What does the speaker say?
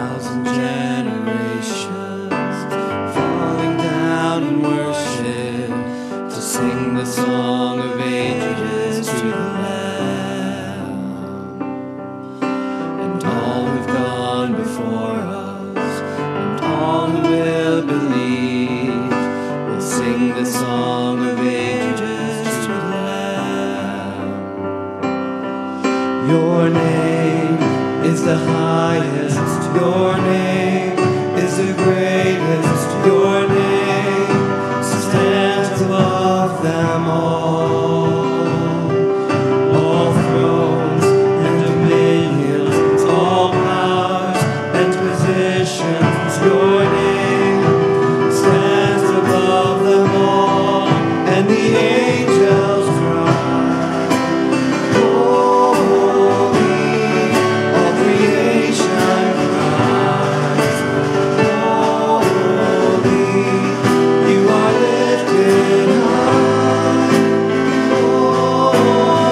1,000 generations falling down in worship to sing the song of ages to the Lamb. And all who've gone before us and all who will believe will sing the song of ages to the Lamb. Your name is the highest, your name is the greatest.